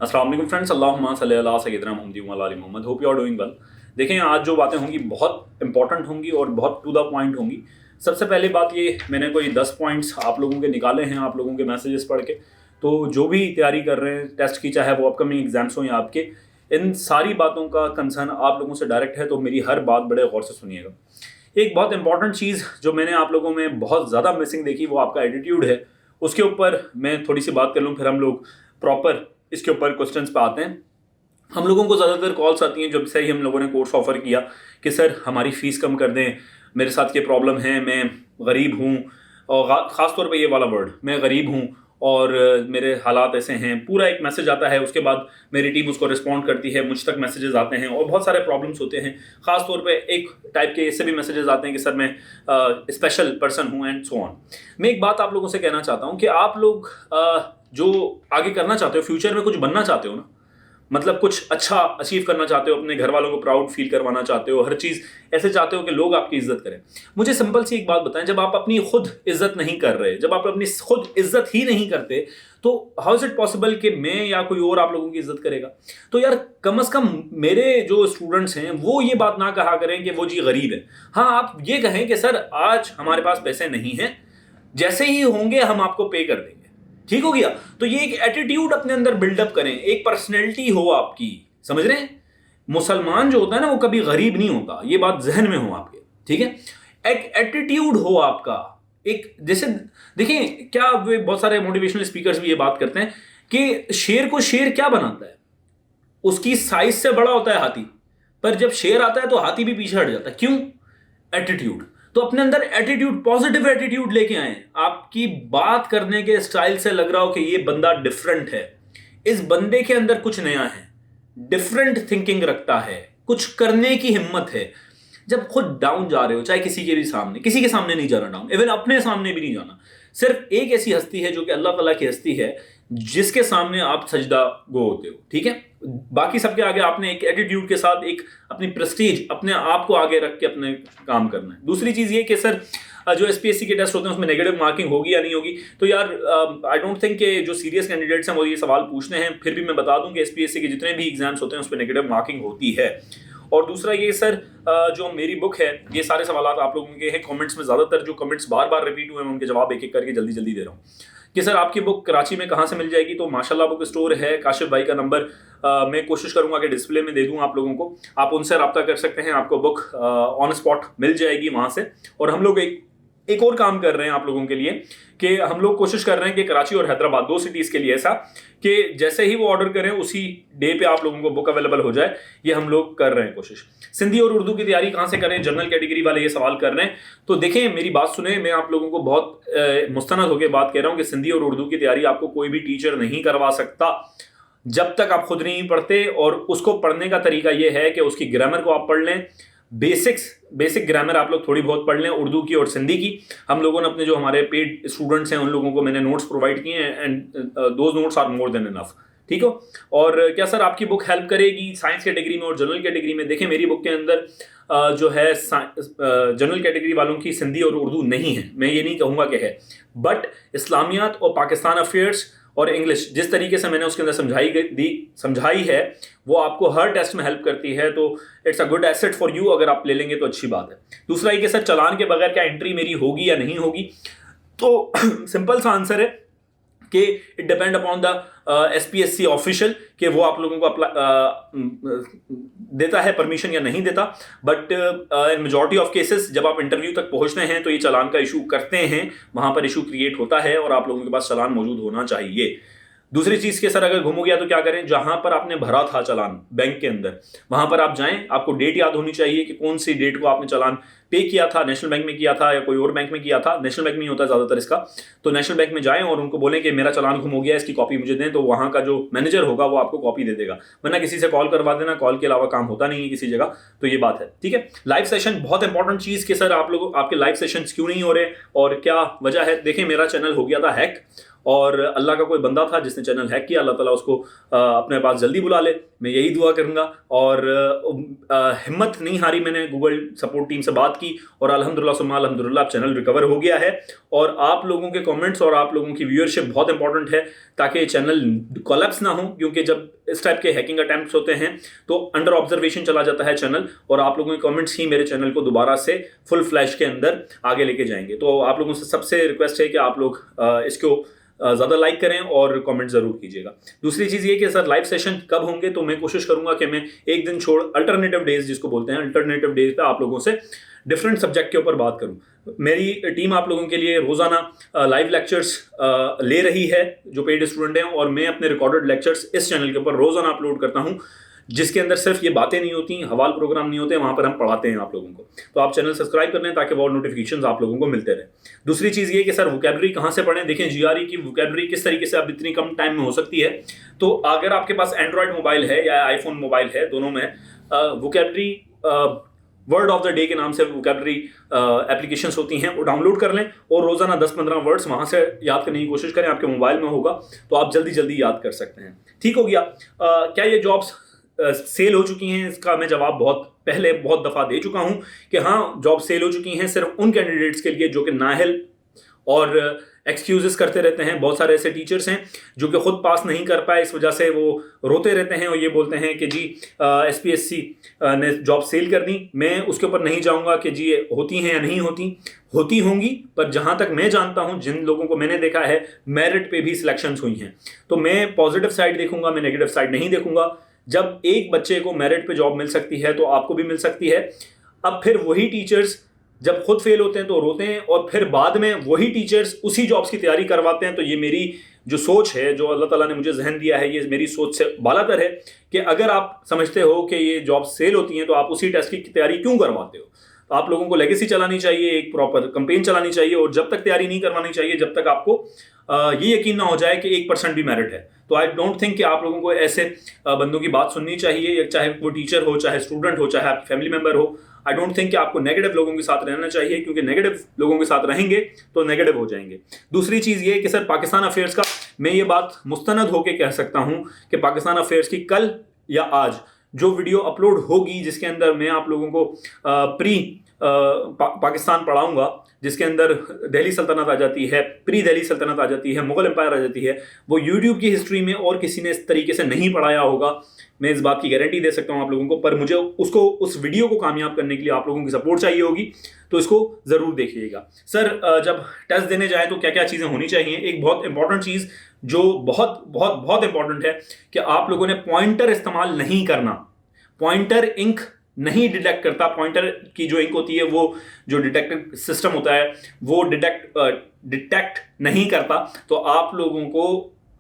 अस्सलाम वालेकुम फ्रेंड्स, अल्लाहुम्मा सल्ली अला सय्यिदिना मुहम्मद व अला आलि मुहम्मद। Hope you are doing well. देखें, आज जो बातें होंगी बहुत इंपॉर्टेंट होंगी और बहुत टू द पॉइंट होंगी। सबसे पहले बात ये, मैंने कोई 10 पॉइंट्स आप लोगों के निकाले हैं, आप लोगों के मैसेजेस पढ़ के। तो जो भी तैयारी कर रहे हैं टेस्ट की, चाहे वो अपकमिंग एग्जाम्स हों या आपके, इन सारी बातों का कंसर्न आप लोगों से डायरेक्ट है, तो मेरी हर बात बड़े गौर से सुनिएगा। एक बहुत इंपॉर्टेंट चीज़ जो मैंने आप लोगों में बहुत ज़्यादा मिसिंग देखी, वो आपका एटीट्यूड है। उसके ऊपर मैं थोड़ी सी बात कर लूँ, फिर हम लोग प्रॉपर इसके ऊपर क्वेश्चंस पे आते हैं। हम लोगों को ज़्यादातर कॉल्स आती हैं जब से ही हम लोगों ने कोर्स ऑफर किया कि सर हमारी फ़ीस कम कर दें, मेरे साथ ये प्रॉब्लम है, मैं गरीब हूँ, और ख़ास तौर पे ये वाला वर्ड, मैं गरीब हूँ और मेरे हालात ऐसे हैं। पूरा एक मैसेज आता है, उसके बाद मेरी टीम उसको रिस्पॉन्ड करती है, मुझ तक मैसेजेस आते हैं और बहुत सारे प्रॉब्लम्स होते हैं। ख़ास तौर पे एक टाइप के इससे भी मैसेजेस आते हैं कि सर मैं स्पेशल पर्सन हूँ एंड सो ऑन। मैं एक बात आप लोगों से कहना चाहता हूँ कि आप लोग जो आगे करना चाहते हो, फ्यूचर में कुछ बनना चाहते हो ना, मतलब कुछ अच्छा अचीव करना चाहते हो, अपने घर वालों को प्राउड फील करवाना चाहते हो, हर चीज़ ऐसे चाहते हो कि लोग आपकी इज्जत करें। मुझे सिंपल सी एक बात बताएं, जब आप अपनी खुद इज्जत नहीं कर रहे, जब आप अपनी खुद इज्जत ही नहीं करते, तो हाउ इज इट पॉसिबल कि मैं या कोई और आप लोगों की इज्जत करेगा? तो यार कम से कम मेरे जो स्टूडेंट्स हैं वो ये बात ना कहा करें कि वो जी गरीब है। हाँ, आप ये कहें कि सर आज हमारे पास पैसे नहीं हैं, जैसे ही होंगे हम आपको पे कर देंगे। ठीक हो गया? तो ये एक एटीट्यूड अपने अंदर बिल्डअप करें, एक पर्सनैलिटी हो आपकी। समझ रहे हैं? मुसलमान जो होता है ना, वो कभी गरीब नहीं होता, ये बात जहन में हो आपके। ठीक है? एक एटीट्यूड हो आपका, एक जैसे देखिए क्या बहुत सारे मोटिवेशनल स्पीकर्स भी ये बात करते हैं कि शेर को शेर क्या बनाता है? उसकी साइज से बड़ा होता है हाथी, पर जब शेर आता है तो हाथी भी पीछे हट जाता है। क्यों? एटीट्यूड। तो अपने अंदर एटीट्यूड, पॉजिटिव एटीट्यूड लेके आए। आपकी बात करने के स्टाइल से लग रहा हो कि ये बंदा डिफरेंट है, इस बंदे के अंदर कुछ नया है, डिफरेंट थिंकिंग रखता है, कुछ करने की हिम्मत है। जब खुद डाउन जा रहे हो, चाहे किसी के भी सामने, किसी के सामने नहीं जाना डाउन, इवन अपने सामने भी नहीं जाना, सिर्फ एक ऐसी हस्ती है जो कि अल्लाह ताला की हस्ती है, जिसके सामने आप सजदा गो होते हो। ठीक है? बाकी सबके आगे आपने एक एटीट्यूड के साथ एक अपनी प्रेस्टीज, अपने आप को आगे रख के अपने काम करना है। दूसरी चीज ये कि सर जो एसपीएससी के टेस्ट होते हैं उसमें नेगेटिव मार्किंग होगी या नहीं होगी, तो यार आई डोंट थिंक कि जो सीरियस कैंडिडेट्स हैं वो ये सवाल पूछते हैं। फिर भी मैं बता दूं कि एसपीएससी के जितने भी एग्जाम्स होते हैं उस पर नेगेटिव मार्किंग होती है। और दूसरा ये सर, जो मेरी बुक है, ये सारे सवाल आप लोगों के हैं कमेंट्स में, ज़्यादातर जो कमेंट्स बार बार रिपीट हुए हैं उनके जवाब एक एक करके जल्दी जल्दी दे रहा हूँ कि सर आपकी बुक कराची में कहाँ से मिल जाएगी। तो माशाल्लाह बुक स्टोर है, काशिफ भाई का नंबर मैं कोशिश करूंगा कि डिस्प्ले में दे दूं आप लोगों को, आप उनसे रब्ता कर सकते हैं, आपको बुक ऑन स्पॉट मिल जाएगी वहाँ से। और हम लोग एक और काम कर रहे हैं आप लोगों के लिए कि हम लोग कोशिश कर रहे हैं कि कराची और हैदराबाद, 2 सिटीज़ के लिए ऐसा कि जैसे ही वो ऑर्डर करें उसी डे पे आप लोगों को बुक अवेलेबल हो जाए, ये हम लोग कर रहे हैं कोशिश। सिंधी और उर्दू की तैयारी कहाँ से करें, जनरल कैटेगरी वाले ये सवाल कर रहे हैं। तो देखें, मेरी बात सुने, मैं आप लोगों को बहुत मुस्तनद होकर बात कह रहा हूँ कि सिंधी और उर्दू की तैयारी आपको कोई भी टीचर नहीं करवा सकता जब तक आप खुद नहीं पढ़ते। और उसको पढ़ने का तरीका यह है कि उसकी ग्रामर को आप पढ़ लें, बेसिक ग्रामर आप लोग थोड़ी बहुत पढ़ लें उर्दू की और सिंधी की। हम लोगों ने अपने जो हमारे पेड स्टूडेंट्स हैं उन लोगों को मैंने नोट्स प्रोवाइड किए हैं and those notes are more than enough. ठीक हो? और क्या सर आपकी बुक हेल्प करेगी साइंस कैटेगरी में और जनरल कैटेगरी में? देखें, मेरी बुक के अंदर जो है जनरल कैटेगरी वालों की सिंधी और उर्दू नहीं है, मैं ये नहीं कहूँगा कि है, बट इस्लामियात और पाकिस्तान अफेयर्स और इंग्लिश जिस तरीके से मैंने उसके अंदर समझाई है वो आपको हर टेस्ट में हेल्प करती है। तो it's a good asset for you, अगर आप ले लेंगे तो अच्छी बात है। दूसरा ये कि सर चालान के बगैर क्या एंट्री मेरी होगी या नहीं होगी? तो सिंपल सा आंसर है कि it depend upon the SPSC official कि वो आप लोगों को देता है परमिशन या नहीं देता। But in majority of cases जब आप इंटरव्यू तक पहुंचते हैं तो ये चालान का इशू करते हैं, वहां पर इशू क्रिएट होता है और आप लोगों के पास चालान मौजूद होना चाहिए। दूसरी चीज के सर अगर गुम हो गया तो क्या करें? जहां पर आपने भरा था चालान बैंक के अंदर, वहां पर आप जाएं, आपको डेट याद होनी चाहिए कि कौन सी डेट को आपने चालान पे किया था, नेशनल बैंक में किया था या कोई और बैंक में किया था। नेशनल बैंक में ही होता है ज्यादातर इसका। तो नेशनल बैंक में जाएं और उनको बोलें कि मेरा चालान गुम हो गया, इसकी कॉपी मुझे दें, तो वहां का जो मैनेजर होगा वो आपको कॉपी दे देगा। वरना किसी से कॉल करवा देना, कॉल के अलावा काम होता नहीं है किसी जगह। तो ये बात है। ठीक है? लाइव सेशन बहुत इंपॉर्टेंट चीज कि सर आप लोग आपके लाइव सेशन क्यों नहीं हो रहे और क्या वजह है? देखें, मेरा चैनल हो गया था हैक और अल्लाह का कोई बंदा था जिसने चैनल हैक किया, अल्लाह ताला उसको अपने पास जल्दी बुला ले, मैं यही दुआ करूँगा। और हिम्मत नहीं हारी, मैंने गूगल सपोर्ट टीम से बात की और अल्हम्दुलिल्लाह सुम्मा अल्हम्दुलिल्लाह चैनल रिकवर हो गया है। और आप लोगों के कमेंट्स और आप लोगों की व्यूअरशिप बहुत इंपॉर्टेंट है ताकि चैनल कोलैप्स ना हो, क्योंकि जब इस टाइप के हैकिंग अटैम्प्ट्स होते हैं तो अंडर ऑब्जर्वेशन चला जाता है चैनल, और आप लोगों के कमेंट्स ही मेरे चैनल को दोबारा से फुल फ्लैश के अंदर आगे लेके जाएंगे। तो आप लोगों से सबसे रिक्वेस्ट है कि आप लोग इसको ज़्यादा लाइक करें और कमेंट ज़रूर कीजिएगा। दूसरी चीज़ ये कि सर लाइव सेशन कब होंगे, तो मैं कोशिश करूंगा कि मैं एक दिन छोड़ अल्टरनेटिव डेज जिसको बोलते हैं, अल्टरनेटिव डेज पे आप लोगों से डिफरेंट सब्जेक्ट के ऊपर बात करूं। मेरी टीम आप लोगों के लिए रोज़ाना लाइव लेक्चर्स ले रही है जो पेड स्टूडेंट हैं, और मैं अपने रिकॉर्डेड लेक्चर्स इस चैनल के ऊपर रोज़ाना अपलोड करता हूं, जिसके अंदर सिर्फ ये बातें नहीं होती, हवाल प्रोग्राम नहीं होते, वहां पर हम पढ़ाते हैं आप लोगों को। तो आप चैनल सब्सक्राइब कर लें ताकि वो नोटिफिकेशंस आप लोगों को मिलते रहे। दूसरी चीज़ ये कि सर वोकैबुलरी कहाँ से पढ़ें, देखें जीआरई की वोकैबुलरी किस तरीके से अब इतनी कम टाइम में हो सकती है। तो अगर आपके पास एंड्रॉयड मोबाइल है या आईफोन मोबाइल है, दोनों में vocabulary word of the day के नाम से वोकैबुलरी एप्लीकेशंस होती हैं, वो डाउनलोड कर लें और रोज़ाना 10-15 वर्ड्स वहाँ से याद करने की कोशिश करें। आपके मोबाइल में होगा तो आप जल्दी जल्दी याद कर सकते हैं। ठीक हो गया। क्या ये जॉब्स सेल हो चुकी हैं, इसका मैं जवाब बहुत दफ़ा दे चुका हूं कि हाँ जॉब सेल हो चुकी हैं, सिर्फ उन कैंडिडेट्स के लिए जो कि नाअहल और एक्सक्यूजेस करते रहते हैं। बहुत सारे ऐसे टीचर्स हैं जो कि खुद पास नहीं कर पाए, इस वजह से वो रोते रहते हैं और ये बोलते हैं कि जी SPSC ने जॉब सेल कर दी। मैं उसके ऊपर नहीं जाऊंगा कि जी होती हैं या नहीं होती होंगी, पर जहां तक मैं जानता हूं, जिन लोगों को मैंने देखा है, मेरिट पे भी सिलेक्शंस हुई हैं। तो मैं पॉजिटिव साइड देखूंगा, मैं नेगेटिव साइड नहीं देखूंगा। जब एक बच्चे को मेरिट पे जॉब मिल सकती है तो आपको भी मिल सकती है। अब फिर वही टीचर्स जब खुद फेल होते हैं तो रोते हैं, और फिर बाद में वही टीचर्स उसी जॉब्स की तैयारी करवाते हैं। तो ये मेरी जो सोच है, जो अल्लाह ताला ने मुझे जहन दिया है, ये मेरी सोच से बालातर है कि अगर आप समझते हो कि ये जॉब सेल होती हैं तो आप उसी टेस्ट की तैयारी क्यों करवाते हो। तो आप लोगों को लेगेसी चलानी चाहिए, एक प्रॉपर कंपेन चलानी चाहिए, और जब तक तैयारी नहीं करवानी चाहिए जब तक आपको ये यकीन ना हो जाए कि 1% भी मेरिट है। तो आई डोंट थिंक कि आप लोगों को ऐसे बंदों की बात सुननी चाहिए, चाहे वो टीचर हो, चाहे स्टूडेंट हो, चाहे आपकी फैमिली मेंबर हो। आई डोंट थिंक कि आपको नेगेटिव लोगों के साथ रहना चाहिए, क्योंकि नेगेटिव लोगों के साथ रहेंगे तो नेगेटिव हो जाएंगे। दूसरी चीज़ ये कि सर पाकिस्तान अफेयर्स का मैं ये बात मुस्तनद होकर कह सकता हूँ कि पाकिस्तान अफेयर्स की कल या आज जो वीडियो अपलोड होगी, जिसके अंदर मैं आप लोगों को पाकिस्तान पढ़ाऊंगा, जिसके अंदर दिल्ली सल्तनत आ जाती है, प्री दिल्ली सल्तनत आ जाती है, मुगल एम्पायर आ जाती है, वो यूट्यूब की हिस्ट्री में और किसी ने इस तरीके से नहीं पढ़ाया होगा। मैं इस बात की गारंटी दे सकता हूं आप लोगों को, पर मुझे उस वीडियो को कामयाब करने के लिए आप लोगों की सपोर्ट चाहिए होगी, तो इसको ज़रूर देखिएगा। सर जब टेस्ट देने जाए तो क्या क्या चीज़ें होनी चाहिए। एक बहुत इंपॉर्टेंट चीज़ जो बहुत बहुत बहुत इंपॉर्टेंट है कि आप लोगों ने पॉइंटर इस्तेमाल नहीं करना। पॉइंटर इंक नहीं डिटेक्ट करता। पॉइंटर की जो इंक होती है, वो जो डिटेक्टिव सिस्टम होता है, वो डिटेक्ट नहीं करता। तो आप लोगों को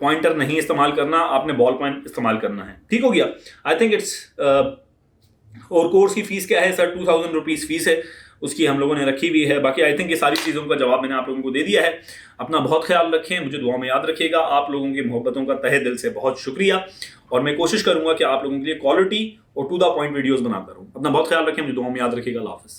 पॉइंटर नहीं इस्तेमाल करना, आपने बॉल पॉइंट इस्तेमाल करना है। ठीक हो गया। आई थिंक इट्स और कोर्स की फीस क्या है सर? 2000 रुपीज़ फीस है, उसकी हम लोगों ने रखी हुई है। बाकी आई थिंक ये सारी चीज़ों का जवाब मैंने आप लोगों को दे दिया है। अपना बहुत ख्याल रखें, मुझे दुआ में याद रखिएगा। आप लोगों की मोहब्बतों का तहे दिल से बहुत शुक्रिया, और मैं कोशिश करूंगा कि आप लोगों के लिए क्वालिटी और टू द पॉइंट वीडियोस बनाता रहूं। अपना बहुत ख्याल रखें, मुझे दुआ में याद रखिएगा। अल्लाह हाफ़िज़।